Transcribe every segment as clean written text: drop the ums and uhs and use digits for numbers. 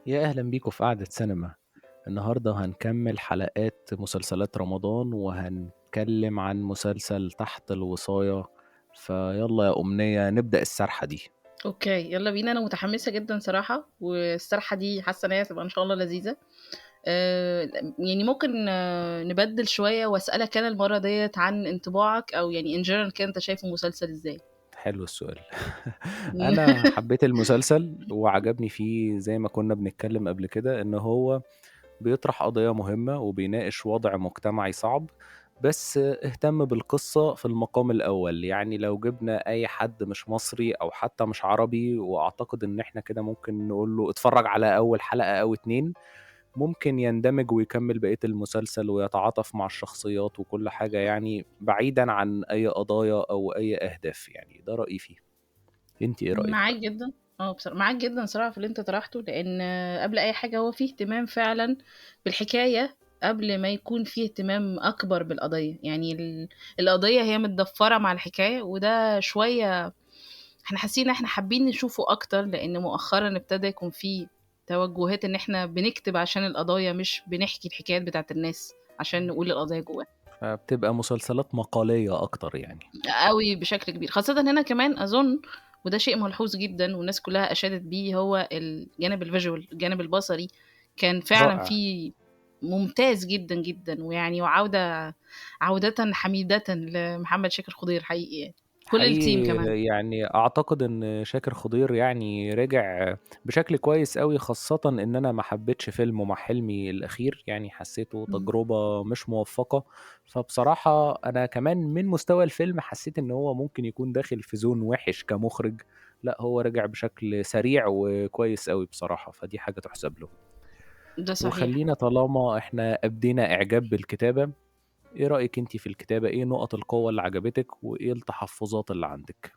يا أهلا بيكم في قعدة سينما. النهاردة هنكمل حلقات مسلسلات رمضان وهنتكلم عن مسلسل تحت الوصاية. فيلا يا أمنية نبدأ السرحة دي. اوكي، يلا بينا. انا متحمسه جدا صراحه، والسرحه دي حاسه ان هي هتبقى ان شاء الله لذيذه. آه يعني ممكن نبدل شويه واسالك انا المره ديت عن انطباعك، او يعني ان جنرال كده انت شايف المسلسل ازاي؟ حلو السؤال. أنا حبيت المسلسل وعجبني فيه زي ما كنا بنتكلم قبل كده إن هو بيطرح قضية مهمة وبيناقش وضع مجتمعي صعب، بس اهتم بالقصة في المقام الأول. يعني لو جبنا أي حد مش مصري أو حتى مش عربي، وأعتقد إن إحنا كده ممكن نقول له اتفرج على أول حلقة أو اتنين، ممكن يندمج ويكمل بقية المسلسل ويتعاطف مع الشخصيات وكل حاجة، يعني بعيدا عن أي قضايا أو أي أهداف. يعني ده رأيي فيه. انت ايه رأيك معاك بقى؟ جدا. بصراحه معاك جدا صراحه في اللي انت طرحته، لان قبل اي حاجه هو فيه اهتمام فعلا بالحكايه، قبل ما يكون فيه اهتمام اكبر بالقضيه. يعني القضيه هي متضفره مع الحكايه، وده شويه احنا حاسين ان احنا حابين نشوفه اكتر، لان مؤخرا ابتدى يكون فيه توجهات ان احنا بنكتب عشان القضايا، مش بنحكي الحكايات بتاعت الناس عشان نقول القضايا جواها. فبتبقى مسلسلات مقالية أكتر يعني. قوي بشكل كبير، خاصة هنا كمان اظن، وده شيء ملحوظ جدا والناس كلها اشادت بيه، هو الجانب الفيجوال، الجانب البصري كان فعلا رائع. فيه ممتاز جدا جدا. ويعني عودة حميدة لمحمد شاكر خضير حقيقي، يعني كل التيم كمان. حقيقي يعني اعتقد ان شاكر خضير يعني رجع بشكل كويس قوي، خاصة ان انا ما حبيتش فيلمه مع حلمي الاخير، يعني حسيته مم. تجربة مش موفقة. فبصراحة انا كمان من مستوى الفيلم حسيت ان هو ممكن يكون داخل في زون وحش كمخرج. لا، هو رجع بشكل سريع وكويس قوي بصراحة، فدي حاجة تحسب له. ده صحيح. وخلينا طالما احنا ابدينا اعجاب بالكتابة، ايه رأيك انتي في الكتابة؟ ايه نقط القوة اللي عجبتك وايه التحفظات اللي عندك؟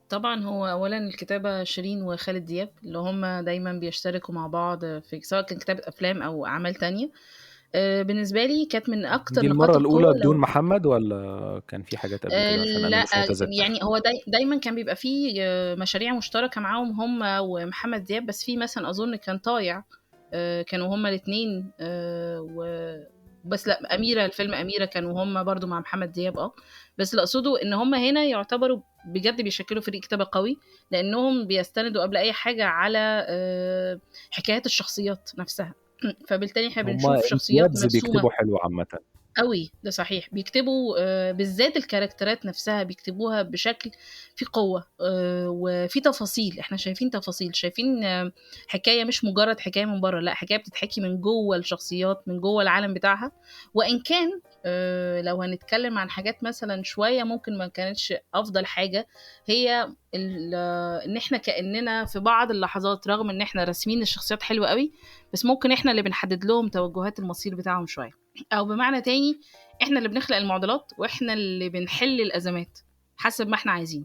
طبعا هو اولا الكتابه شيرين وخالد دياب، اللي هم دايما بيشتركوا مع بعض في سواء كان كتابه افلام او اعمال تانية. بالنسبه لي كانت من اكتر دي نقاط المرة القوه الأولى بدون لو محمد ولا كان في حاجات قبل كده؟ عشان أنا لا. مش متذكر. يعني هو دايما كان بيبقى فيه مشاريع مشتركه معاهم هم ومحمد دياب، بس في مثلا اظن كان طايع، كانوا هما الاثنين. بس لا، أميرة، الفيلم أميرة كانوا هما برضو مع محمد دياب. بس اللي أقصده إن هما هنا يعتبروا بجد بيشكلوا فريق كتابة قوي، لأنهم بيستندوا قبل أي حاجة على حكايات الشخصيات نفسها. فبالتالي احنا هما بنشوف شخصيات الوادز مرسومة بيكتبوا حلو عامة. قوي. ده صحيح، بيكتبوا بالذات الكاركترات نفسها بيكتبوها بشكل في قوة، وفي تفاصيل. احنا شايفين تفاصيل، شايفين حكاية مش مجرد حكاية من بره، لا، حكاية بتتحكي من جوه الشخصيات، من جوه العالم بتاعها. وإن كان لو هنتكلم عن حاجات مثلا شوية ممكن ما كانتش أفضل حاجة، هي إن احنا كأننا في بعض اللحظات، رغم إن احنا راسمين الشخصيات حلوة قوي، بس ممكن احنا اللي بنحدد لهم توجهات المصير بتاعهم شوية. او بمعنى تاني، احنا اللي بنخلق المعضلات واحنا اللي بنحل الازمات حسب ما احنا عايزين.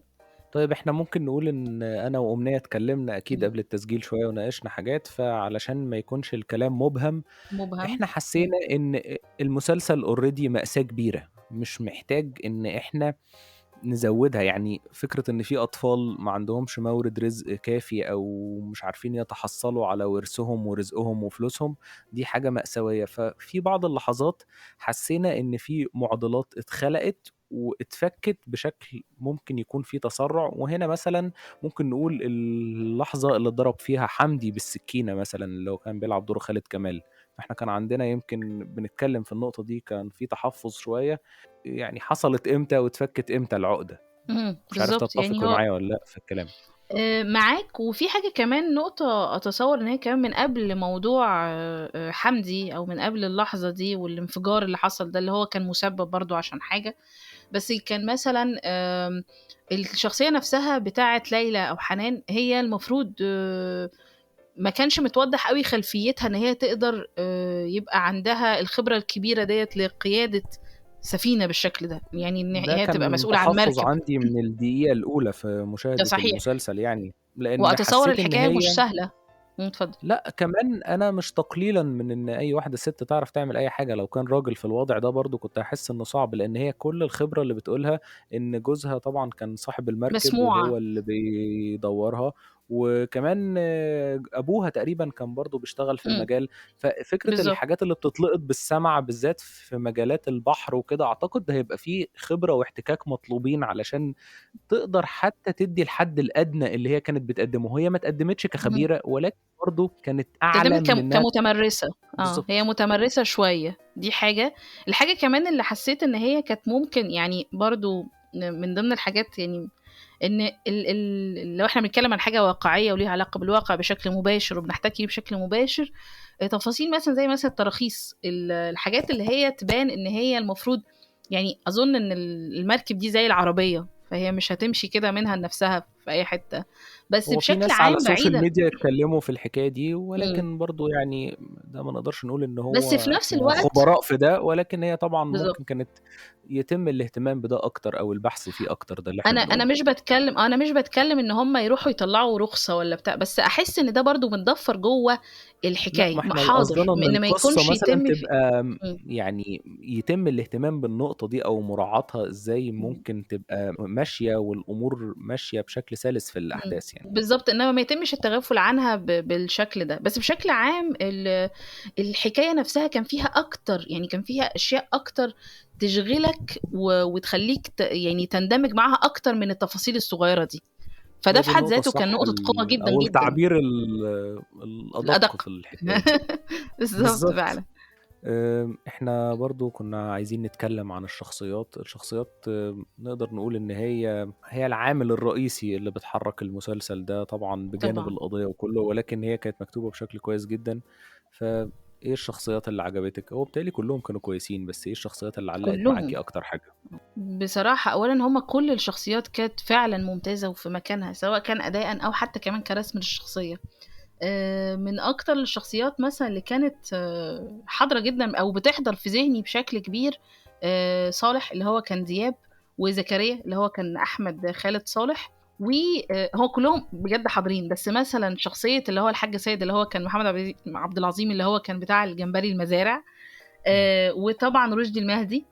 طيب احنا ممكن نقول ان انا وامنية اتكلمنا اكيد مم. قبل التسجيل شوية وناقشنا حاجات، فعلشان ما يكونش الكلام مبهم، مبهم. احنا حسينا ان المسلسل اوريدي مأساة كبيرة، مش محتاج ان احنا نزودها. يعني فكرة ان في اطفال ما عندهمش مورد رزق كافي او مش عارفين يتحصلوا على ورثهم ورزقهم وفلوسهم، دي حاجة مأساوية. ففي بعض اللحظات حسينا ان في معضلات اتخلقت واتفكت بشكل ممكن يكون فيه تسرع. وهنا مثلا ممكن نقول اللحظة اللي ضرب فيها حمدي بالسكينة مثلا، اللي هو كان بيلعب دور خالد كمال، فاحنا كان عندنا يمكن بنتكلم في النقطة دي كان في تحفظ شوية. يعني حصلت امتى واتفكت امتى العقدة؟ مش عارف بالظبط، يعني تتفق هو معايا ولا لا في الكلام. معاك. وفي حاجة كمان، نقطة أتصور إن هي كمان من قبل موضوع حمدي، أو من قبل اللحظة دي والانفجار اللي حصل ده، اللي هو كان مسبب برضو عشان حاجة. بس كان مثلا الشخصية نفسها بتاعت ليلى أو حنان، هي المفروض ما كانش متوضح قوي خلفيتها ان هي تقدر يبقى عندها الخبرة الكبيرة ديت لقيادة سفينة بالشكل ده، يعني ان ده هي تبقى كان مسؤولة عن تحفظ مركب. عندي من الدقيقة الأولى في ده مشاهدة صحيح. المسلسل، يعني لأن واتصور حسيت إن الحكاية مش هي، سهلة. اتفضل. لا كمان انا مش تقليلا من ان اي واحده ست تعرف تعمل اي حاجه، لو كان راجل في الوضع ده برضو كنت هحس انه صعب، لان هي كل الخبره اللي بتقولها ان جوزها طبعا كان صاحب المركب مسموعة. وهو اللي بيدورها، وكمان ابوها تقريبا كان برضو بيشتغل في إمم، المجال. ففكرة بالضبط. الحاجات اللي بتتلقط بالسمع بالذات في مجالات البحر وكده، اعتقد ده هيبقى فيه خبرة واحتكاك مطلوبين علشان تقدر حتى تدي الحد الادنى اللي هي كانت بتقدمه. هي ما تقدمتش اهم. كخبيرة، ولكن برضو كانت اعلى تقدمي من انها. كمتمرسة، هي بالظبط. متمرسة شوية، دي حاجة. الحاجة كمان اللي حسيت إن هي كانت ممكن يعني برضه من ضمن الحاجات يعني إن لو إحنا بنتكلم عن حاجة واقعية وليها علاقة بالواقع بشكل مباشر وبنحتكي بشكل مباشر، تفاصيل مثلًا زي مثلًا التراخيص، الحاجات اللي هي تبان إن هي المفروض يعني أظن إن المركب دي زي العربية، فهي مش هتمشي كده منها لنفسها في أي حتة، بس هو في بشكل ناس على عام السوشيال بعيدًا. ميديا اتكلموا في الحكاية دي، إمم. ولكن برضو يعني ده ما نقدرش نقول ان بس هو في نفس احنا الوقت خبراء في ده، ولكن هي طبعا بالضبط. ممكن كانت يتم الاهتمام بده اكتر او البحث فيه اكتر، ده اللي احنا أنا بنقوله. مش باتكلّم إن هُم يروحوا يطلّعوا رخصة والّا بتاع، بس أحس إن ده برضه متضفّر جوّه لأ، ما الحكاية، إحنا حاضر، قصدنا إن إن ما القصة يكونش مثلًا يتم في تبقى إمم، يعني يتم الاهتمام بالنقطة دي أو مراعاتها إزاي إمم، ممكن تبقى ماشية والأمور ماشية بشكل سلس في إمم، الأحداث يعني. بالضبط، إنما ما يتمش التغافل عنها بالشكل ده. بس بشكل عام الحكاية نفسها كان فيها أكتر، يعني كان فيها أشياء أكتر تشغلك وتخلّيك يعني تندمج معاها أكتر من التفاصيل الصغيّرة دي، فده هي في دي حد النقطة ذاته كان الصح نقطة قوة جدًا، أو جدًا. التعبير الأدق الأدق. في الحكاية دي. بالضبط بالضبط. فعلًا. إحنا برضه كنا عايزين نتكلم عن الشخصيات. الشخصيات نقدر نقول إن هي العامل الرئيسي اللي بتحرك المسلسل ده طبعًا بجانب طبعًا. القضية وكله، ولكن هي كانت مكتوبة بشكل كويس جدًا. فإيه الشخصيات اللي عجبتك؟ هو بيتهيأ لي كلهم كانوا كويسين، بس إيه الشخصيات اللي علقت معاكِ كلّهم. أكتر حاجة؟ بصراحة أولًا هم كل الشخصيات كانت فعلًا ممتازة وفي مكانها، سواء كان أداءً أو حتى كمان كرسم للشخصية. من أكتر الشخصيات مثلًا اللي كانت حاضرة جدًا أو بتحضر في ذهني بشكل كبير، صالح اللي هو كان دياب، وزكريا اللي هو كان أحمد خالد صالح، و هو كلّهم بجد حاضرين. بس مثلًا شخصية اللي هو الحاج سيد اللي هو كان محمد عبد العظيم اللي هو كان بتاع الجمبري المزارع، إمم. وطبعًا رُشدي المهدي،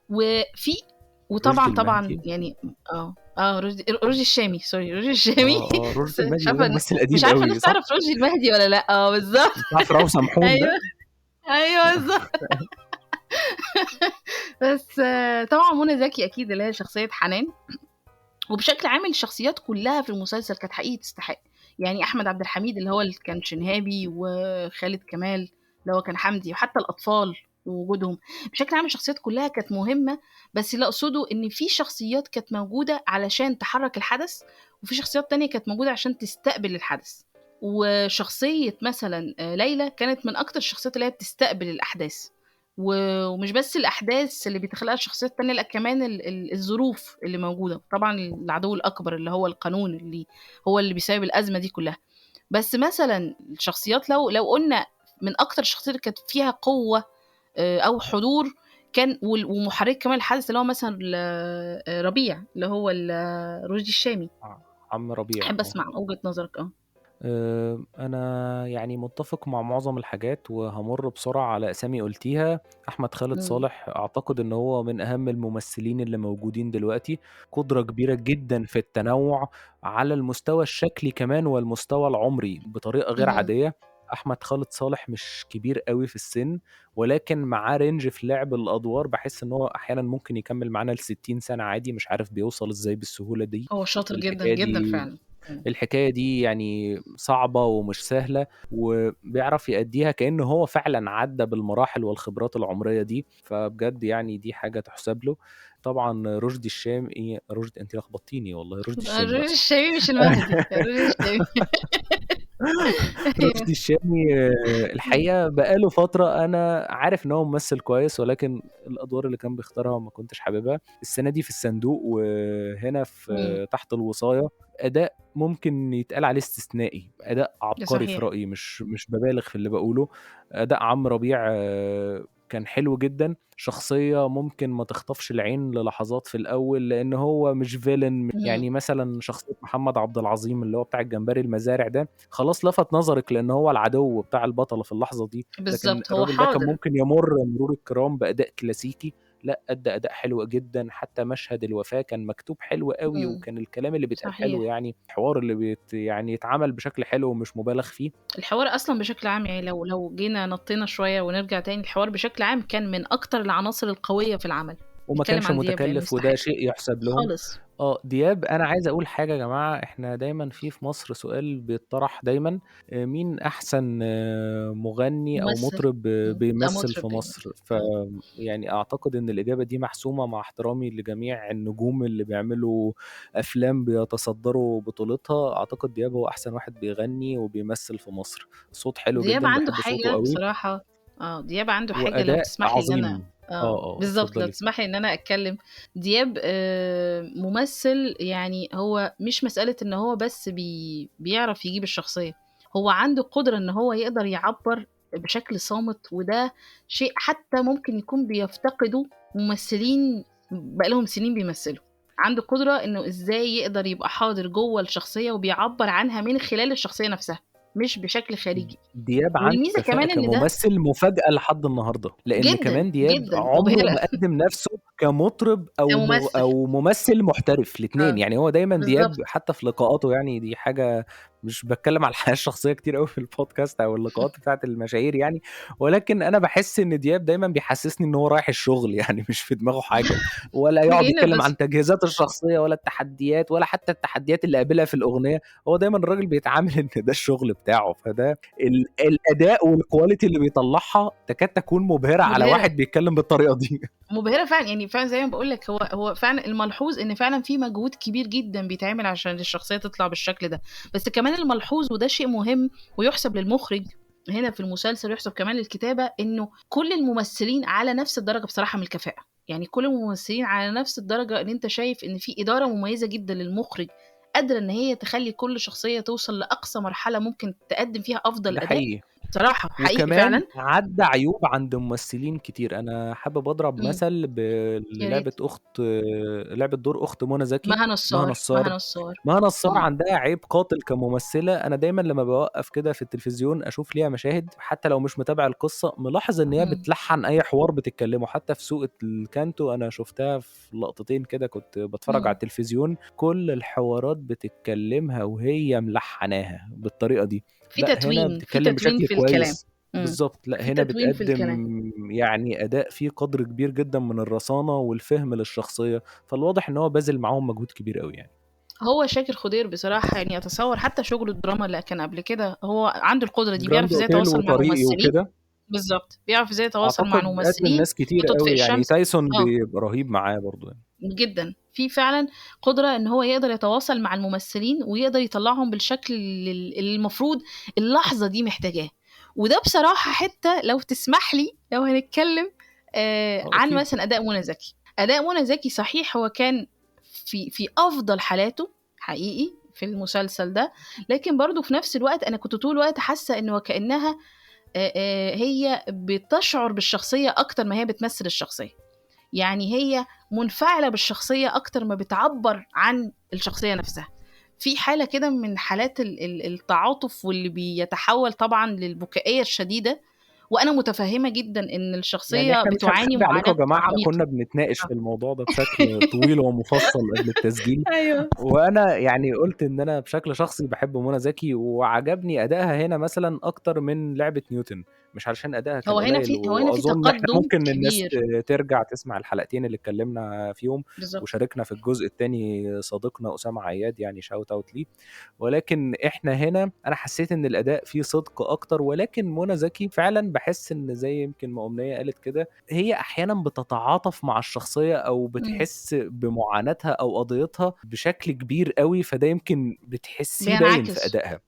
وفي رُشدي وطبعًا المهدي. يعني رُشدي الشامي، sorry رُشدي الشامي. رُشدي بس المهدي مش ده عارفة ممثل مش قديم عارفة أوي، الناس صح؟ تعرف رُشدي المهدي والّا لأ، بالضبط. بتاع فراو سمحون ده؟ أيوه، أيوه بالضبط. بس طبعًا منى زكي أكيد اللي هي شخصية حنان، وبشكل عام الشخصيات كلّها في المسلسل كانت حقيقي تستحق. يعني أحمد عبد الحميد اللي هو اللي كان شنهابي، وخالد كمال اللي هو كان حمدي، وحتى الأطفال ووجودهم. بشكل عام الشخصيات كلّها كانت مهمة، بس اللي أقصده إن في شخصيات كانت موجودة علشان تحرّك الحدث، وفي شخصيات تانية كانت موجودة عشان تستقبل الحدث. وشخصية مثلًا ليلى كانت من أكتر الشخصيات اللي هي بتستقبل الأحداث، ومش بس الأحداث اللي بيتخلقها الشخصيات التانية، لأ كمان الظروف اللي موجودة. طبعًا العدو الأكبر اللي هو القانون، اللي هو اللي بيسبب الأزمة دي كلّها. بس مثلًا الشخصيات لو قُلنا من أكتر الشخصيات اللي كانت فيها قوة أو حضور، كان ومحرِّك كمان الحدث اللي هو مثلًا ربيع اللي هو رُشدي الشامي. عم ربيع، أحب أسمع وجهة نظرك. أنا يعني متّفق مع معظم الحاجات، وهامُر بسرعة على أسامي قُلتيها. أحمد خالد إمم، صالح أعتقد إن هو من أهم الممثلين اللي موجودين دلوقتي، قدرة كبيرة جدًا في التنوُّع على المستوى الشكلي كمان والمستوى العُمري بطريقة غير اهم، عادية. أحمد خالد صالح مش كبير أوي في السِن، ولكن معاه range في لعب الأدوار، باحس إن هو أحيانًا ممكن يكمّل معانا ل60 سَنة عادي، مش عارف بيوصل إزاي بالسهولة دي. هو شاطر جدًا، الحكاية جدًا دي فعلًا. إمم، الحكاية دي يعني صعبة ومش سهلة، وبيعرف يأدّيها كإنه هو فعلًا عدّى بالمراحل والخبرات العمرية دي، فبجد يعني دي حاجة تُحسب له. طبعًا رُشدي الشامي أنتِ لخبطتيني والله، رُشدي الشامي لأ رُشدي صح. الشامي مش المهدي، رُشدي الشامي. أيوه. رُشدي الشامي إمم، الحقيقة بقى له فترة أنا عارف إن هو ممثل كويس، ولكن الأدوار اللي كان بيختارها ما كنتش حاببها. السنة دي في الصندوق وهنا إمم، في تحت الوصاية، أداء ممكن يتقال عليه استثنائي، أداء ده عبقري في صحيح. رأيي، مش بابالغ في اللي باقوله. أداء عمرو ربيع كان حلو جدًا. شخصية ممكن ما تخطفش العين للحظات في الأول، لإن هو مش villain. اهم، يعني مثلًا شخصية محمد عبد العظيم اللي هو بتاع الجمبري المزارع ده، خلاص لفت نظرِك لإن هو العدو بتاع البطلة في اللحظة دي، لكن بالضبط، هو الراجل ده كان حاضر. ممكن يمُر مرور الكرام بأداء كلاسيكي، لأ أدّى أداء حلو جدًا، حتى مشهد الوفاة كان مكتوب حلو أوي، إمم، وكان الكلام اللي بيتقال حلو صحيح. يعني، الحوار اللي يعني يتعمل بشكل حلو ومش مُبالغ فيه. الحوار أصلًا بشكل عام يعني لو جينا نطّينا شوية ونرجع تاني، الحوار بشكل عام كان من أكتر العناصر القوية في العمل. وما نتكلم كانش عن دياب لإنه متكلّف وده يستحق شيء يُحسب لهم. خالص. دياب أنا عايز أقول حاجة يا جماعة، إحنا دايمًا في مصر سؤال بيتطرح دايمًا، مين أحسن مغني أو ممثل. مطرب لأ بيمثّل في مطرب مصر، بيمثل. إمم. يعني أعتقد إن الإجابة دي محسومة مع احترامي لجميع النجوم اللي بيعملوا أفلام بيتصدّروا بطولتها، أعتقد دياب هو أحسن واحد بيغني وبيمثّل في مصر، صوت حلو دياب جدًا، عنده باحب صوته حاجة أوي، بصراحة. دياب عنده حاجة لو وأداء تسمح لي إن أنا عظيم. بالضبط، لو اتفضّلي. تسمح لي إن أنا أتكلم. دياب ممثل يعني هو مش مسألة إن هو بس بيعرف يجيب الشخصية، هو عنده قدرة إن هو يقدر يعبّر بشكل صامت، وده شيء حتى ممكن يكون بيفتقده ممثلين بقى لهم سنين بيمثلوا. عنده قدرة إنه إزاي يقدر يبقى حاضر جوّه الشخصية وبيعبّر عنها من خلال الشخصية نفسها، مش بشكل خارجي. دياب عنده والميزة كفاءة كمان إن ده كممثل مفاجأة لحد النهارده، لإن جدًا، كمان دياب جدًا عمره مبهرة ما قدّم نَفْسه كمطرب كممثل. أو ممثل محترف الاتنين، آه، يعني هو دايمًا دياب بالضبط. حتى في لقاءاته يعني دي حاجة مش باتكلّم على الحياة الشخصية كتير أوي في البودكاست أو اللقاءات بتاعة المشاهير يعني، ولكن أنا باحس إن دياب دايمًا بيحسّسني إن هو رايح الشغل يعني مش في دماغه حاجة، ولا يقعد خلّينا يتكلّم بس عن تجهيزاته الشخصية ولا التحديات ولا حتى التحديات اللي قابلها في الأغنية، هو دايمًا الراجل بيتعامل إن ده الشغل بتاعه، فده الأداء والquality اللي بيطلّعها تكاد تكون مبهرة على مبهرة. واحد بيتكلّم بالطريقة دي. مبهرة فعلًا، يعني فعلًا زي ما باقول لك هو فعلًا الملحوظ إن فعلًا في مجهود كبير جدًا بيتعمل عشان الشخصية تطلع بالشكل ده، بس كمان الملحوظ وده شيء مهم ويُحسب للمُخرج هنا في المسلسل ويُحسب كمان للكتابة، إنه كل الممثلين على نفس الدرجة بصراحة من الكفاءة، يعني كل الممثلين على نفس الدرجة إن أنت شايف إن في إدارة مميزة جدًا للمُخرج، قادرة إن هي تخلّي كل شخصية توصل لأقصى مرحلة ممكن تقدّم فيها أفضل ده أداء. حقيقي. بصراحة، حقيقي وكمان فعلًا. عدّى عيوب عند ممثلين كتير، أنا حابب أضرب إمم. مثل يا للعبة ريت. لعبة دور أخت منى زكي، مها مها نصار، مها نصار. نصار. مها نصار إمم. عندها عيب قاتل كممثلة، أنا دايمًا لمّا باوقّف كده في التلفزيون أشوف ليها مشاهد، حتى لو مش متابع القصة، ملاحظ إن هي إمم. بتلحّن أي حوار بتتكلّمه، حتى في سوقة الكانتو أنا شُفتها في لقطتين كده كنت باتفرّج على إمم. التلفزيون، كل الحوارات بتتكلّمها وهي ملحّناها بالطريقة دي، في لأ هنا تتوين، في بتتكلّم تتوين بشكل في الكلام. كويس. إمم. بالضبط، لأ في هنا تتوين في بتقدّم الكلام. يعني أداء فيه قدر كبير جدًا من الرصانة والفهم للشخصية، فالواضح إن هو باذل معاهم مجهود كبير أوي يعني. هو شاكر خضير بصراحة يعني أتصوّر حتى شغله الدراما اللي كان قبل كده، هو عنده القدرة دي، جراند بيعرف إزاي أوتيل يتواصل مع وطريقي الممثلين. وكده، بالضبط، بيعرف إزاي يتواصل مع أعتقد قدّم الممثلين. ناس كتير في تطفئ أوي، يعني الشمس. تايسون آه. بيبقى رهيب معاه برضه يعني. جدًا. في فعلًا قدرة إن هو يقدر يتواصل مع الممثلين ويقدر يطلّعهم بالشكل اللي المفروض اللحظة دي محتاجاه. وده بصراحة حتّة لو تسمح لي لو هنتكلّم عن أكيد. مثلًا أداء منى زكي. أداء منى زكي صحيح هو كان في أفضل حالاته حقيقي في المسلسل ده، لكن برضه في نفس الوقت أنا كنت طول الوقت حاسة إن وكأنها هي بتشعر بالشخصية أكتر ما هي بتمثل الشخصية. يعني هي منفعلة بالشخصية أكتر ما بتعبّر عن الشخصية نفسها. في حالة كده من حالات التعاطف واللي بيتحول طبعًا للبكائية الشديدة، وأنا متفهمة جدًا إن يعني الشخصية إحنا مش بتعاني هنخبّي عليكم معاناة يا جماعة، إحنا عميقة. كنا بنتناقش آه. في الموضوع ده بشكل طويل ومفصّل قبل التسجيل، أيوه. وأنا يعني قُلت إن أنا بشكل شخصي باحب منى زكي، وعجبني أدائها هنا مثلًا أكتر من لعبة نيوتن، مش علشان أدائها كان قليل، هو هنا في وأظن إحنا تقدُّم ممكن الناس كبير. ترجع تسمع الحلقتين اللي اتكلمنا فيهم، بالضبط. وشاركنا في الجزء التاني صديقنا أسامة عياد يعني shout out ليه. ولكن إحنا هنا أنا حسيت إن الأداء فيه صدق أكتر، ولكن منى زكي فعلًا باحس إن زي يمكن ما أمنية قالت كده، هي أحيانًا بتتعاطف مع الشخصية أو إمم. بتحس بمعاناتها أو قضيتها بشكل كبير أوي، فده يمكن بتحسيه باين في بينعكس. أدائها.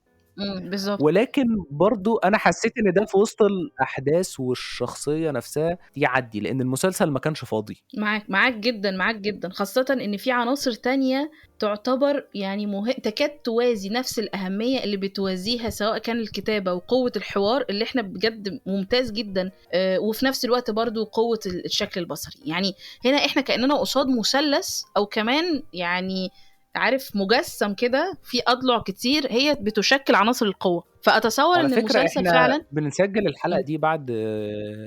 بالضبط. ولكن برضه أنا حسيت إن ده في وسط الأحداث والشخصية نفسها يعدّي، لإن المسلسل ما كانش فاضي. معاك جدًا، معاك جدًا، خاصةً إن في عناصر تانية تعتبر يعني تكاد توازي نفس الأهمية اللي بتوازيها سواء كان الكتابة وقوة الحوار اللي إحنا بجد ممتاز جدًا، وفي نفس الوقت برضه قوة الشكل البصري. يعني هنا إحنا كأننا قصاد مثلث أو كمان يعني عارف مجسم كده فيه أضلع كتير هي بتشكل عناصر القوة، فأتصور وعلى إن فكرة المسلسل إحنا فعلًا. بنسجّل الحلقة إمم. دي بعد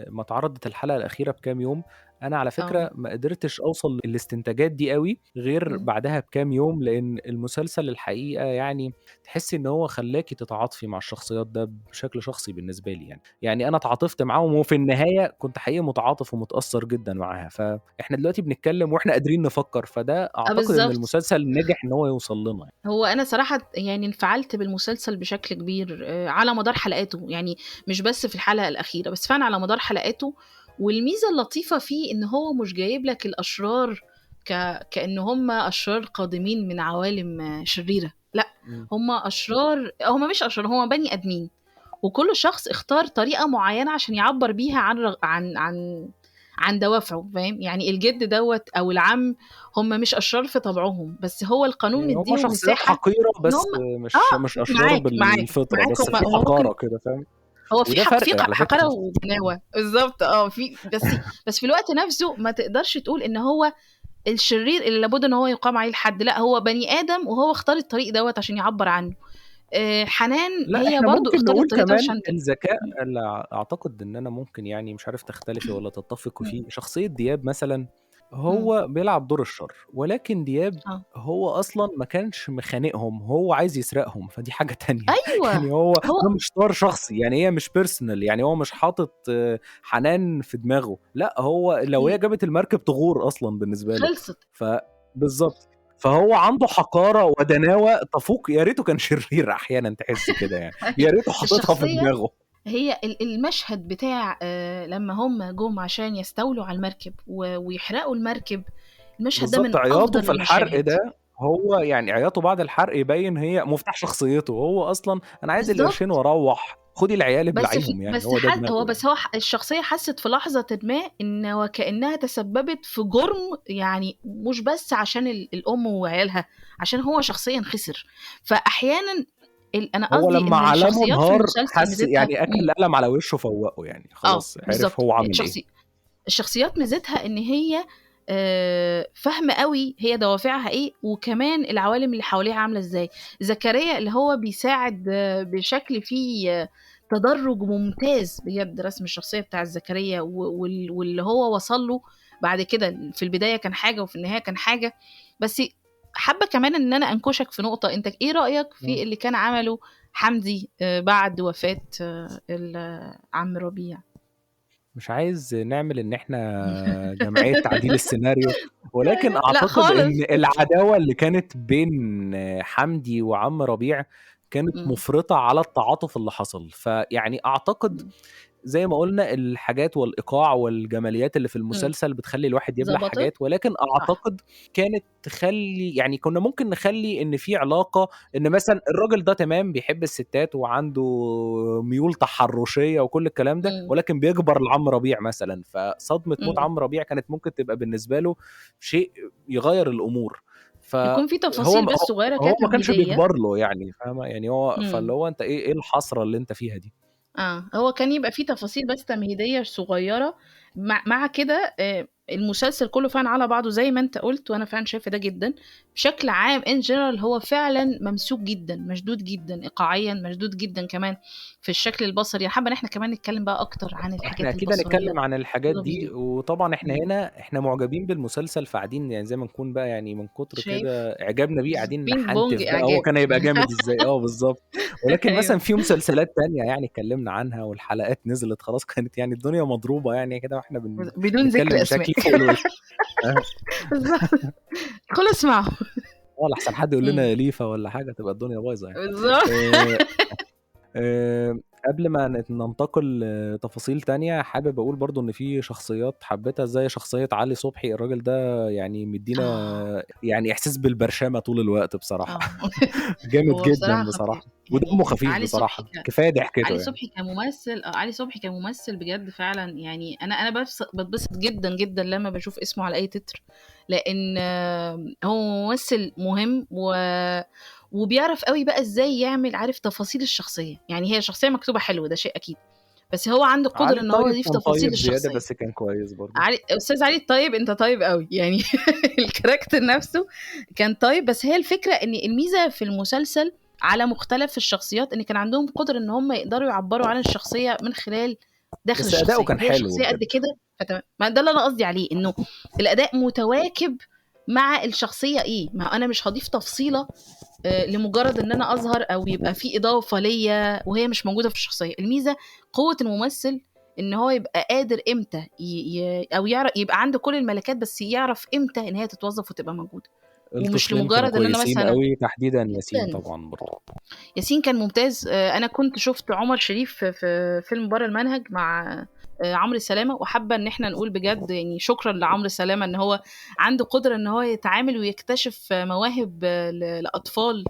ما اتعرضت الحلقة الأخيرة بكام يوم، أنا على آه. فكرة ما قدرتش أوصل للاستنتاجات دي أوي غير إمم. بعدها بكام يوم، لإن المسلسل الحقيقة يعني تحسّي إن هو خلّاكِ تتعاطفي مع الشخصيات ده بشكل شخصي بالنسبة لي يعني. يعني أنا اتعاطفت معاهم وفي النهاية كنت حقيقي متعاطف ومتأثّر جدًا معاها، فإحنا دلوقتي بنتكلّم وإحنا قادرين نفكّر، فده أعتقد إن بالضبط. المسلسل نجح إن هو يوصل لنا يعني. هو أنا صراحة يعني انفعلت بالمسلسل بشكل كبير على مدار حلقاته، يعني مش بس في الحلقة الأخيرة، بس فعلًا على مدار حلقاته. والميزة اللطيفة فيه إن هو مش جايب لك الأشرار كإن هم أشرار قادمين من عوالم شريرة، لأ، إمم. هم أشرار، هم مش أشرار، هم بني آدمين، وكل شخص اختار طريقة معينة عشان يعبّر بيها عن رغ عن عن عن دوافعه، فاهم؟ يعني الجد دوّة أو العم هم مش أشرار في طبعهم، بس هو القانون يعني هم مدّيهم شخصيات مساحة حقيرة إن بس هم مش أشرار بالفطرة، معاك، بس في هم ممكن، حقارة كده فاهم؟ هو وده فرق في على حقارة فكرة. وبناوة، بالضبط بس في الوقت نفسه ما تقدرش تقول إن هو الشرير اللي لابد إن هو يُقام عليه الحد، لأ، هو بني آدم وهو اختار الطريق دوّة عشان يعبّر عنه. حنان لأ، هي إحنا برضه ممكن اختارت نقول الطريق ده كمان عشان الذكاء إمم. اللي أعتقد إن أنا ممكن يعني مش عارف تختلفي والّا تتفقي فيه، شخصية دياب مثلًا إمم. هو بيلعب دور الشر، ولكن دياب آه. هو أصلًا ما كانش مخانقهم، هو عايز يسرقهم، فدي حاجة تانية. أيوه. يعني هو هو ده مش طار شخصي، يعني هي مش personal، يعني هو مش حاطط حنان في دماغه، لأ هو لو هي ال جابت المركب تغور أصلًا بالنسبة له. خلصت. ف بالضبط. فهو عنده حقارة ودناوة تفوق، يا ريته كان شرير أحيانًا تحسّي كده يعني. يا ريته حاططها في الشخصية دماغه. هي المشهد بتاع لمّا هُم جُم عشان يستولوا على المركب ويحرقوا المركب، المشهد ده بالضبط، من عياطه أفضل في الحرق المشاهد. ده هو يعني عياطه بعد الحرق يبيّن هي مفتاح شخصيته، هو أصلًا أنا عايز القرشين بالضبط. وأروّح، خدي العيال بس في ابلعيهم يعني، بس هو ده ح هو دماغه يعني. بس هو الشخصية حَسِّت في لحظةٍ ما إن وكأنها تسبّبت في جُرم، يعني مش بس عشان الأم وعيالها، عشان هو شخصيًا خسر. فأحيانًا أنا هو قصدي لمّا إن علَمه الشخصيات في انهار المسلسل حس ميزتها يعني أكل قلم على وشه فوّقه يعني، خلاص عرف بالضبط. هو عامل إيه. الشخصيات ميزتها إن هي فاهمة أوي هي دوافعها إيه، وكمان العوالم اللي حواليها عاملة إزاي. زكريا اللي هو بيساعد بشكل فيه تدرُّج ممتاز بجد، رسم الشخصية بتاعة زكريا واللي هو وصل له بعد كده، في البداية كان حاجة وفي النهاية كان حاجة. بس حابة كمان إن أنا أنكشك في نقطة، أنت إيه رأيك إمم. في اللي كان عمله حمدي بعد وفاة عم ربيع؟ مش عايز نعمل إن إحنا جمعية تعديل السيناريو، ولكن لأ أعتقد إن خالص. العداوة اللي كانت بين حمدي وعم ربيع كانت إمم. مُفرطة على التعاطف اللي حصل، فيعني أعتقد إمم. زي ما قُلنا الحاجات والإيقاع والجماليات اللي في إمم. المسلسل بتخلّي الواحد يبلع ضبطت. حاجات، ولكن صح. أعتقد كانت تخلّي يعني كنا ممكن نخلّي إن في علاقة، إن مثلًا الراجل ده تمام بيحب الستات وعنده ميول تحرُّشية وكل الكلام ده، إمم. ولكن بيكبر لعم ربيع مثلًا، فصدمة موت إمم. عم ربيع كانت ممكن تبقى بالنسبة له شيء يغيّر الأمور. يكون في فهو تفاصيل م بس هو صغيرة هو كده ما كانش تمهيدية. بيكبر له يعني فاهمة، يعني هو إمم. فاللي هو أنت إيه الحسرة اللي أنت فيها دي؟ هو كان يبقى في تفاصيل بس تمهيدية صغيرة، مع كده المسلسل كلّه فعلًا على بعضه زي ما أنت قُلت، وأنا فعلًا شايفة ده جدًا. بشكل عام in general هو فعلًا ممسوك جدًا، مشدود جدًا إيقاعيًا، مشدود جدًا كمان في الشكل البصري. حابة إن إحنا كمان نتكلم بقى أكتر عن إحنا الحاجات أكيد البصرية هنتكلم عن الحاجات الخاصة دي، بيه. وطبعًا إحنا إمم. هنا إحنا معجبين بالمسلسل فقاعدين يعني زي ما نكون بقى يعني من كتر شايف؟ كده إعجابنا بيه قاعدين بينج بونج نحنتف بقى هو إعجاب. كان هيبقى جامد إزاي، بالضبط. ولكن مثلًا أيوه. في مسلسلات تانية يعني اتكلمنا عنها والحلقات نزلت خلاص كانت يعني الدنيا مضروبة يعني كده وإحنا بدون ذكر بنتكلم أسماء. بشكل فوق الوش. آه، بالضبط. ادخلوا اسمعوا. لأحسن حد يقول لنا إمم. يا ليفا والّا حاجة تبقى الدنيا بايظة يعني. بالضبط. آآ قبل ما ننتقل لتفاصيل تانية، حابب أقول برضه إن في شخصيات حبيتها زي شخصية علي صبحي، الراجل ده يعني آه. مدّينا يعني إحساس بالبرشامة طول الوقت بصراحة. آه. جامد هو جدًا بصراحة خطير. بصراحة، ودمه يعني خفيف بصراحة، كفاية ضحكته علي يعني. صبحي كممثل علي صبحي كممثل بجد فعلًا، يعني أنا باتبسط جدًا، جدًا لمّا باشوف اسمه على أي تتر، لإن هو ممثل مهم وبيعرف أوي بقى إزاي يعمل، عارف تفاصيل الشخصية. يعني هي الشخصية مكتوبة حلو ده شيء أكيد، بس هو عنده علي القدرة إن هو الطيب يضيف كان تفاصيل طيب زيادة الشخصية. بس كان كويس برضه. أستاذ علي الطيب، أنت طيب أوي، يعني الكاركتر نفسه كان طيب. بس هي الفكرة إن الميزة في المسلسل على مختلف الشخصيات إن كان عندهم قدرة إن هم يقدروا يعبّروا عن الشخصية من خلال داخل بس أداؤه الشخصية. كان هي حلو شخصية قد بجد. كده، ما ده اللي انا قصدي عليه، انه الاداء متواكب مع الشخصيه. ايه، ما انا مش هضيف تفصيله لمجرد ان انا اظهر او يبقى في اضافه ليا وهي مش موجوده في الشخصيه. الميزه قوه الممثل ان هو يبقى قادر امتى او يعرف يبقى عنده كل الملكات، بس يعرف امتى ان هي تتوظف وتبقى موجوده، ومش الطفلين كانوا لمجرد ان انا كويسين مثلا. قوي، تحديدا ياسين جدا. طبعا برضه. ياسين كان ممتاز. انا كنت شفت عمر شريف في فيلم بره المنهج مع عمرو سلامة، وحابة ان احنا نقول بجد يعني شكرا لعمرو سلامة ان هو عنده قدرة ان هو يتعامل ويكتشف مواهب لأطفال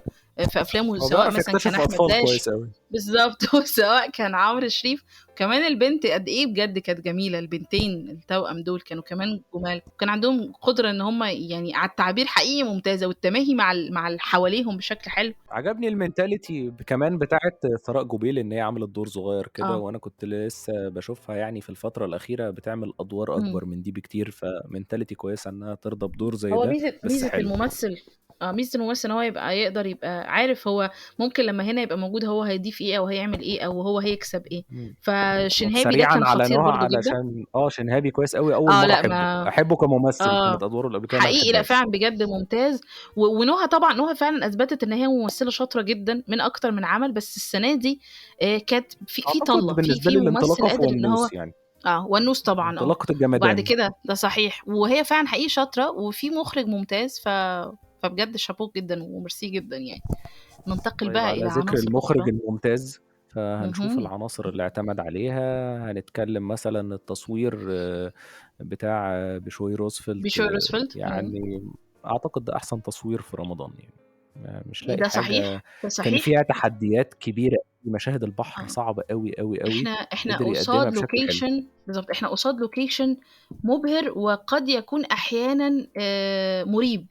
في افلامه، هو سواء بيعرف مثلا كان يكتشف احمد اطفال داش. كويس قوي. بالظبط. وسواء كان عمرو شريف. وكمان البنت قد ايه بجد كانت جميلة، البنتين التوأم دول كانوا كمان جمال، وكان عندهم قدرة ان هم يعني على التعبير حقيقي ممتازة، والتماهي مع اللي حواليهم بشكل حلو. عجبني المينتاليتي كمان بتاعت ثراء جوبيل، ان هي عملت دور صغير كده، اه. وانا كنت لسه بشوفها يعني في الفترة الأخيرة بتعمل ادوار اكبر من دي بكتير، فمينتاليتي كويسة انها ترضى بدور زي هو ده. ميزة بس ميزة حلو. الممثل. ميزة الممثل ان هو يقدر يبقى عارف هو ممكن لما هنا يبقى موجود هو هيضيف ايه او هيعمل ايه او هو هيكسب ايه. مم. طب فشنهابي ده سريعا كان على خطير نوع، برضو جدا. علشان شنهابي كويس قوي، اول مرة لا احبه ما احبه كممثل، اه كانت ادواره اللي قبل كده ما حقيقي، لا بحبهاش. فعلا بجد ممتاز. ونهى طبعا، نهى فعلا اثبتت ان هي ممثلة شاطرة جدا من اكتر من عمل، بس السنة دي كانت في اعتقد طلة بالنسبة في لي ممثل الانطلاقة في قادر ان هو. ونوس يعني، ونوس طبعا. انطلاقة وبعد الجمدان. كده ده صحيح، وهي فعلا حقيقي شاطرة، وفي مخرج ممتاز. فبجد شابوك جدا وميرسي جدا يعني. ننتقل طيب بقى على إلى ذكر عناصر المخرج أخرى. الممتاز، فهنشوف مهم. العناصر اللي اعتمد عليها. هنتكلم مثلا التصوير بتاع بشوي روزفلت، بشوي روزفلت. يعني أعتقد ده أحسن تصوير في رمضان يعني. مش لاقي ده حاجة. صحيح، ده كان صحيح. فيها تحديات كبيرة، مشاهد البحر آه. صعبة قوي قوي قوي. احنا قدر يقدمها قصاد بشكل حلو. لوكيشن. بالظبط، احنا قصاد لوكيشن مبهر، وقد يكون احيانا مريب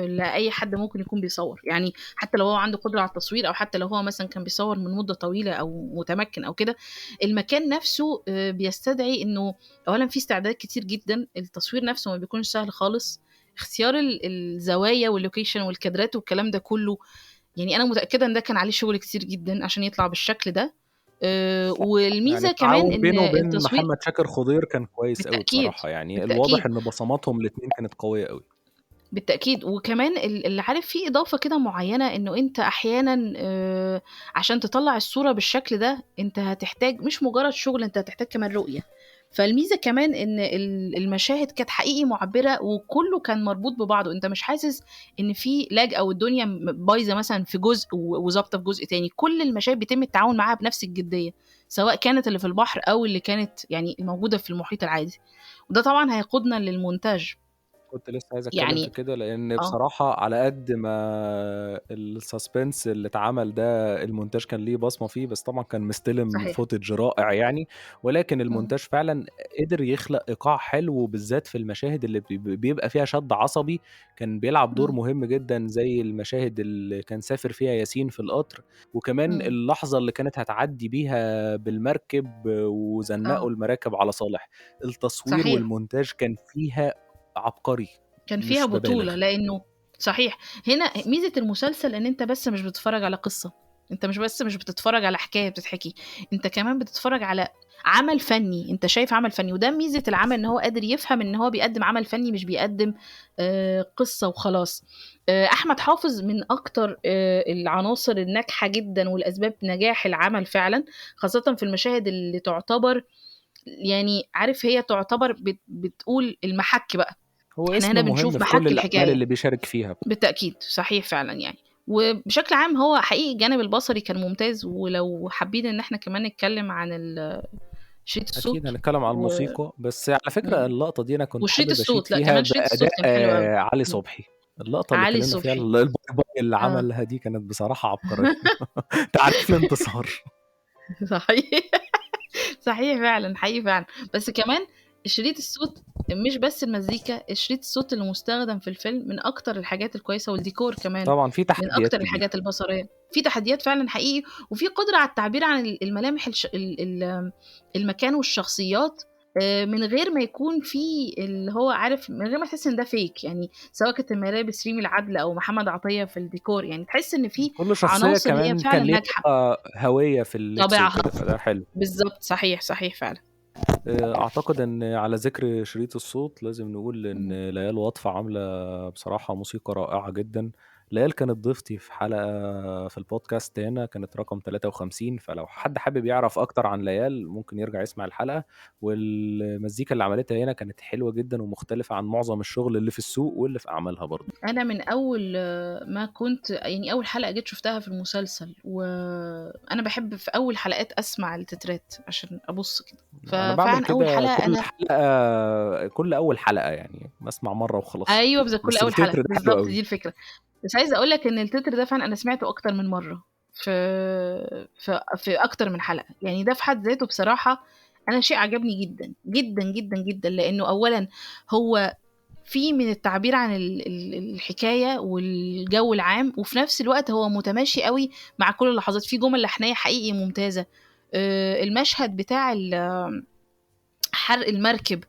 لاي حد ممكن يكون بيصور يعني. حتى لو هو عنده قدره على التصوير، او حتى لو هو مثلا كان بيصور من مده طويله او متمكن او كده، المكان نفسه بيستدعي انه اولا في استعدادات كتير جدا. التصوير نفسه ما بيكونش سهل خالص. اختيار الزوايا واللوكيشن والكادرات والكلام ده كله، يعني انا متاكده ان ده كان عليه شغل كتير جدا عشان يطلع بالشكل ده. يعني والميزه كمان التعاون ان بينه وبين التصوير. محمد شاكر خضير كان كويس قوي بالتاكيد. بصراحة، يعني الواضح بالتاكيد. ان بصماتهم الاتنين كانت قوية قوي. بالتاكيد. وكمان اللي عارف فيه اضافه كده معينه، انه انت احيانا عشان تطلع الصوره بالشكل ده انت هتحتاج مش مجرد شغل، انت هتحتاج كمان رؤيه. فالميزه كمان ان المشاهد كانت حقيقي معبره، وكله كان مربوط ببعضه. انت مش حاسس ان في لاج او الدنيا بايظه مثلا في جزء وظابطه في جزء تاني. كل المشاهد بيتم التعاون معاها بنفس الجديه، سواء كانت اللي في البحر او اللي كانت يعني الموجوده في المحيط العادي. وده طبعا هيقودنا للمونتاج. كنت لسه عايز اتكلم في يعني كده، لان اه بصراحة على قد ما السسبنس اللي اتعمل ده المونتاج كان ليه بصمة فيه، بس طبعا كان مستلم صحيح. فوتج رائع يعني. ولكن مم. المونتاج فعلا قدر يخلق ايقاع حلو، بالذات في المشاهد اللي بيبقى فيها شد عصبي. كان بيلعب دور مم. مهم جدا، زي المشاهد اللي كان سافر فيها ياسين في القطر، وكمان مم. اللحظة اللي كانت هتعدي بيها بالمركب وزنقوا اه المراكب على صالح. التصوير صحيح. والمونتاج كان فيها عبقري، كان فيها مش بطولة ببالغ. لأنه صحيح. هنا ميزة المسلسل إن أنت بس مش بتتفرج على قصة. أنت مش بتتفرج على حكاية بتتحكي. أنت كمان بتتفرج على عمل فني. أنت شايف عمل فني، وده ميزة العمل، إن هو قادر يفهم إن هو بيقدم عمل فني، مش بيقدم قصة وخلاص. أحمد حافظ من أكتر العناصر الناجحة جدا والأسباب نجاح العمل فعلا، خاصة في المشاهد اللي تعتبر يعني عارف هي تعتبر بتقول المحك بقى. هو احنا اسم هنا مهم بنشوف في كل محك الأعمال الحكاية. اللي بيشارك فيها. بالتأكيد صحيح فعلا يعني. وبشكل عام هو حقيقي الجانب البصري كان ممتاز. ولو حابين ان احنا كمان نتكلم عن شريط أكيد الصوت هنتكلم على و... الموسيقى، بس على فكرة مم. اللقطة دي أنا كنت وشريط حابب أشيد الصوت، لا فيها كمان شريط الصوت بأداء كان حلو قوي. علي مم. صبحي. اللقطة اللي علي اتكلمنا فيها صبحي. الباي باي اللي اه عملها دي كانت بصراحة عبقرية. تعريف الانتصار. صحيح. صحيح فعلا، حقيقي فعلا. بس كمان شريط الصوت، مش بس المزيكا، شريط الصوت اللي مستخدم في الفيلم من اكتر الحاجات الكويسة، والديكور كمان طبعا في من تحديات اكتر كبيرة. الحاجات البصرية. في تحديات فعلا حقيقي، وفي قدرة على التعبير عن الملامح المكان والشخصيات، من غير ما يكون في اللي هو عارف، من غير ما تحس ان ده فيك يعني. سواء كانت ملابس ريمي العدل او محمد عطية في الديكور، يعني تحس ان في كل شخصية عناصر هي كمان كان فعلا ليها ناجحة. هوية في اللبس طابعها. وكده، فده حلو. بالظبط صحيح، صحيح فعلا. اعتقد ان على ذكر شريط الصوت لازم نقول إمم. ان ليال وطفة عاملة بصراحة موسيقى رائعة جدا. ليال كانت ضيفتي في حلقة في البودكاست هنا، كانت رقم 53، فلو حد حابب يعرف اكتر عن ليال ممكن يرجع يسمع الحلقة. والمزيكا اللي عملتها هنا كانت حلوة جدا ومختلفة عن معظم الشغل اللي في السوق واللي في اعمالها برضه. أنا من أول ما كنت يعني أول حلقة جيت شُفتها في المسلسل، وأنا باحب في أول حلقات أسمع التترات عشان أبُص كده، انا بعمل ففعلًا أول كده حلقة كل أنا حلقة، كل اول حلقة يعني بسمع مرة وخلاص. أيوه كل بس أول حلقة، التتر ده حلو بالضبط قوي. دي الفكرة. بس عايزة أقول لك إن التتر ده فعلًا أنا سمعته أكتر من مرّة، في أكتر من حلقة، يعني ده في حد ذاته بصراحة أنا شيء عجبني جدًا، جدًا، جدًا، جدًا، لإنه أولًا هو فيه من التعبير عن الحكاية والجو العام، وفي نفس الوقت هو متماشي أوي مع كل اللحظات، في جُمل لحنية حقيقي ممتازة. المشهد بتاع حرق المركب،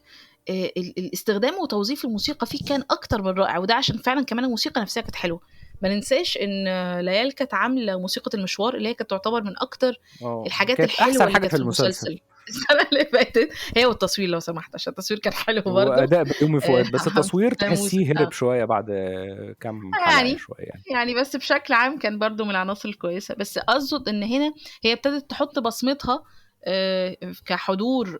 الاستخدام وتوظيف الموسيقى فيه كان أكتر من رائع، وده عشان فعلًا كمان الموسيقى نفسها كانت حلوة. ما ننساش إن ليال كانت عاملة موسيقى المشوار، اللي هي كانت تعتبر من أكتر اه الحاجات كانت الحلوة احسن اللي حاجة كانت في في المسلسل. المسلسل السنة اللي فاتت، هي والتصوير لو سمحت، عشان التصوير كان حلو برضه. واداء بيومي فؤاد، بس حمزة التصوير ناموس تحسيه هرب شويه بعد كام حلقه يعني شويه يعني. يعني بس بشكل عام كان برضه من العناصر الكويسة، بس أقصد إن هنا هي ابتدت تحط بصمتها كحضور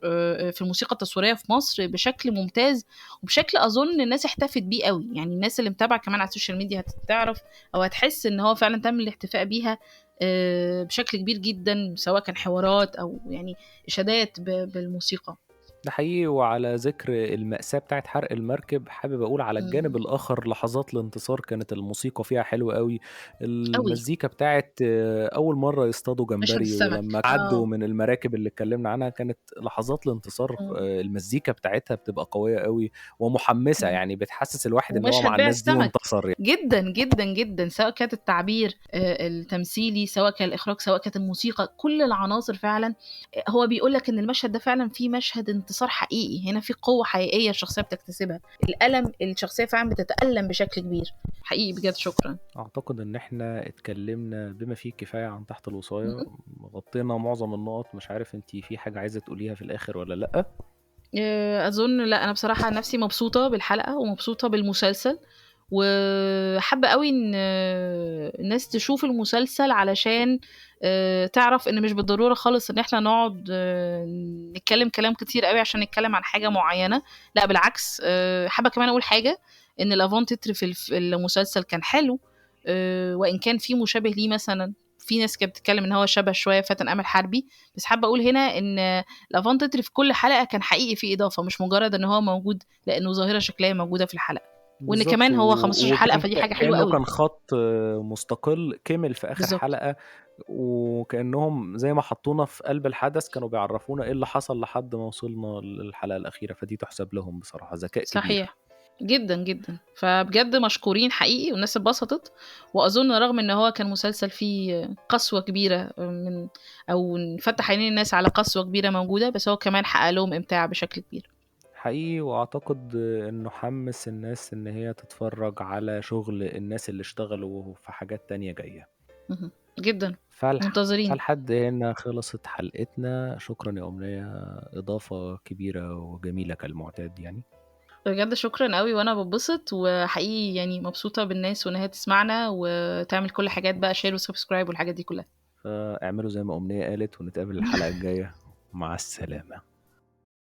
في الموسيقى التصويرية في مصر بشكل ممتاز، وبشكل أظن الناس احتفت بيه قوي، يعني الناس اللي متابعة كمان على السوشيال ميديا هتعرف أو هتحس إن هو فعلا تم الاحتفاء بيها بشكل كبير جدا، سواء كان حوارات أو يعني إشادات بالموسيقى. ده حقيقي. وعلى ذكر المأساة بتاعت حرق المركب، حابب أقول على الجانب مم. الآخر لحظات الانتصار كانت الموسيقى فيها حلوة قوي. قوي المزيكا بتاعت أول مرة يصطادوا مشهد جمبري السمك ولما عدوا من المراكب اللي اتكلمنا عنها، كانت لحظات الانتصار. مم. المزيكا بتاعتها بتبقى قوية قوي ومحمسة، مم. يعني بتحسس الواحد إن هو مع ومشهد بيع الناس دي السمك وانتصر يعني. جدًا، جدًا، جدًا، سواء كانت التعبير التمثيلي، سواء كان الإخراج، سواء كانت الموسيقى، كل العناصر فعلًا. هو بيقول لك إن المشهد ده فعلًا فيه مشهد انتصار حقيقي، هنا في قوة حقيقية الشخصية بتكتسبها، الألم الشخصية فعلًا بتتألم بشكل كبير، حقيقي بجد شكرًا. أعتقد إن إحنا اتكلمنا بما فيه الكفاية عن تحت الوصاية، اهم. غطينا معظم النقط. مش عارف انتي في حاجة عايزة تقوليها في الآخر ولا لأ؟ أظن لأ، أنا بصراحة عن نفسي مبسوطة بالحلقة ومبسوطة بالمسلسل، وحابة أوي إن الناس تشوف المسلسل علشان تعرف إن مش بالضرورة خالص إن إحنا نقعد نتكلم كلام كتير أوي عشان نتكلم عن حاجة معينة، لأ بالعكس. حابة كمان أقول حاجة، إن الأفون تتر في المسلسل كان حلو، وإن كان في مشابه ليه مثلًا، في ناس كانت بتتكلم إن هو شبه شوية فاتن أمل حربي، بس حابة أقول هنا إن الأفون تتر في كل حلقة كان حقيقي فيه إضافة، مش مجرد إن هو موجود لأنه ظاهرة شكلية موجودة في الحلقة، وإن بالظبط. كمان هو 15 حلقة وكان فدي حاجة حلوة كأنه أوي. كان خط مستقل كمل في آخر بالضبط، حلقة، وكأنهم زي ما حطونا في قلب الحدث كانوا بيعرفونا إيه اللي حصل لحد ما وصلنا للحلقة الأخيرة، فدي تحسب لهم بصراحة ذكاء كبير. صحيح، جدًا، جدًا، فبجد مشكورين حقيقي والناس اتبسطت، وأظن رغم إن هو كان مسلسل فيه قسوة كبيرة من أو فتح عينين الناس على قسوة كبيرة موجودة، بس هو كمان حقق لهم إمتاع بشكل كبير. حقيقي. وأعتقد إنه حمس الناس إن هي تتفرج على شغل الناس اللي اشتغلوا في حاجات تانية جاية. اهم، جدًا، فالح... منتظرين. فالحد هنا خلصت حلقتنا. شكرا يا أمنية، إضافة كبيرة وجميلة كالمعتاد يعني. بجد شكرًا أوي، وأنا باتبسط، وحقيقي يعني مبسوطة بالناس وإن هي تسمعنا وتعمل كل حاجات بقى share وsubscribe والحاجات دي كلها. فاعملوا زي ما أمنية قالت، ونتقابل الحلقة الجاية. مع السلامة.